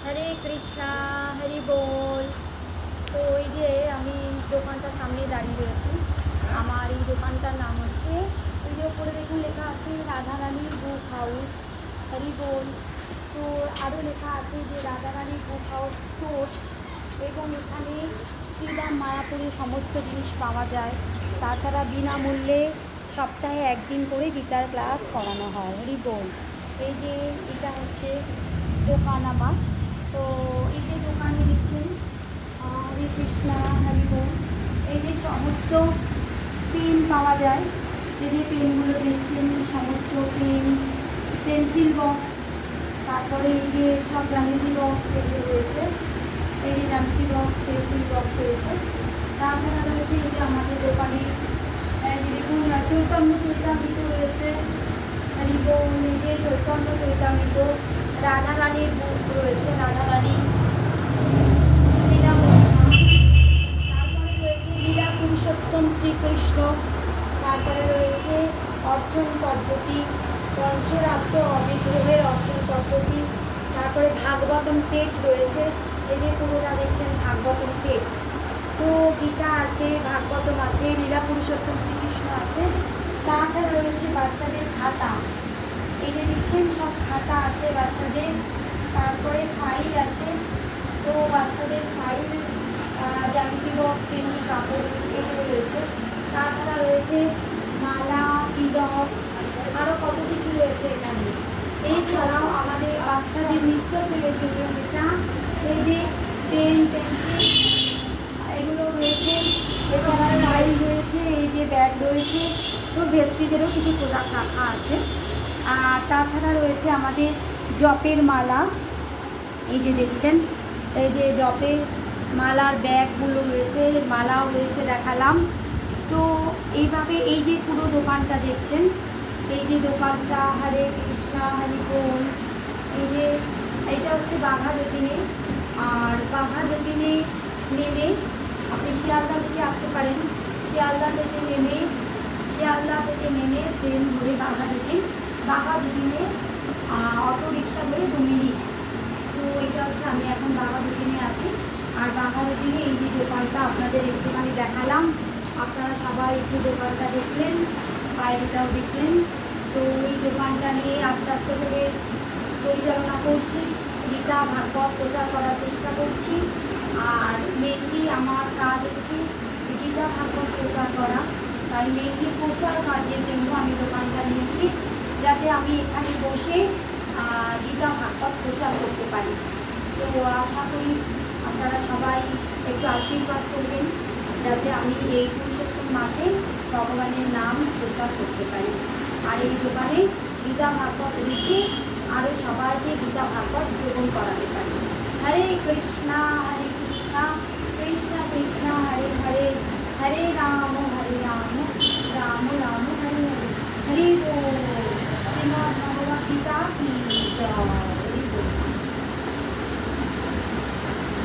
হরে কৃষ্ণা, হরি বল। তো এই যে আমি দোকানটার সামনে দাঁড়িয়ে রয়েছি। আমার এই দোকানটার নাম হচ্ছে, এই যে ওপরে দেখুন লেখা আছে রাধারানী বুক হাউস, হরি বল। তো আরও লেখা আছে যে রাধারানী বুক হাউস স্টোর্স, এবং এখানে শ্রীরাম মায়াপুরের সমস্ত জিনিস পাওয়া যায়। তাছাড়া বিনামূল্যে সপ্তাহে একদিন করে গীতার ক্লাস করানো হয়, হরি বল। এই যে এটা হচ্ছে দোকান আমার। তো এই যে দোকানে দেখছেন হরে কৃষ্ণা, হরি বল। এই যে সমস্ত পেন পাওয়া যায়, এই যে পেনগুলো দেখছেন, সমস্ত পেন, পেন্সিল বক্স, তারপরে এই যে সব জ্যামিতি বক্স এগুলো রয়েছে। এই যে জ্যামিতি বক্স, পেন্সিল বক্স রয়েছে। তাছাড়া রয়েছে এই যে আমাদের দোকানে এই যে দেখুন চৈতন্য চৈতামৃত রয়েছে, হরি বল। এই যে চৈতন্য চৈতামৃত, রাধারানীর বুক রয়েছে, রাধারানী লীলা, তারপরে রয়েছে লীলা পুরুষোত্তম শ্রীকৃষ্ণ, তারপরে রয়েছে অর্জন পদ্ধতি, পঞ্চরাত্র অবিগ্রহের অর্জন পদ্ধতি, তারপরে ভাগবতম সেট রয়েছে। এই যে পুরোটা দেখছেন ভাগবতম সেট। তো গীতা আছে, ভাগবতম আছে, লীলা পুরুষোত্তম শ্রীকৃষ্ণ আছে। তাছাড়া রয়েছে বাচ্চাদের খাতা, এই যে দেখছেন সব খাতা আছে বাচ্চাদের। তারপরে ফাইল আছে, তো বাচ্চাদের ফাইল, জ্যামিতি বক্স, এমনি কাপড়, এগুলো রয়েছে। তাছাড়া রয়েছে মালা, তিলক, আরও কত কিছু রয়েছে এখানে। এছাড়াও আমাদের বাচ্চাদের নিত্য প্রয়োজনীয় যেটা, এই যে পেন, পেন্সিল, এগুলো রয়েছে। এছাড়া ফাইল রয়েছে, এই যে ব্যাগ রয়েছে। তো ভেস্টিদেরও কিছু প্রোডাক্ট রাখা আছে। আর তাছাড়া রয়েছে আমাদের জপের মালা, এই যে দেখছেন, এই যে জপের মালার ব্যাগগুলো রয়েছে, মালাও রয়েছে, দেখালাম। তো এইভাবে এই যে পুরো দোকানটা দেখছেন, এই যে দোকানটা, হরে কৃষ্ণা, হরি বল। এই যে এইটা হচ্ছে বাঘা যতীনে, আর বাঘা যতীনে নেমে আপনি শিয়ালদা থেকে আসতে পারেন। শিয়ালদা থেকে নেমে ট্রেন ধরে বাঘা যতীন, বাঘা যতীনে অটো রিক্সা ধরে 2 মিনিট। তো এটা হচ্ছে, আমি এখন বাঘা যতীনে আছি। আর বাঘা যতীনে এই যে দোকানটা আপনাদের একটুখানি দেখালাম, আপনারা সবাই একটু দোকানটা দেখলেন, বাইরেটাও দেখলেন। তো এই দোকানটা নিয়ে আস্তে আস্তে করে পরিচালনা করছি, গীতা ভাগবত প্রচার করার চেষ্টা করছি। আর মেনলি আমার কাজ হচ্ছে গীতা ভাগবত প্রচার করা, তাই মেনলি প্রচার কাজের জন্য আমি দোকানটা নিয়েছি, যাতে আমি এখানে বসে গীতা ভাগবত প্রচার করতে পারি। তো আশা করি আপনারা সবাই একটু আশীর্বাদ করবেন, যাতে আমি এই পুরুষোত্তম মাসে ভগবানের নাম প্রচার করতে পারি। আর এই দোকানে গীতা ভাগবত লিখে আরও সবাইকে গীতা ভাগবত শ্রবণ করাতে পারি। হরে কৃষ্ণা, কৃষ্ণ কৃষ্ণ হরে হরে, হরে রাম রাম রাম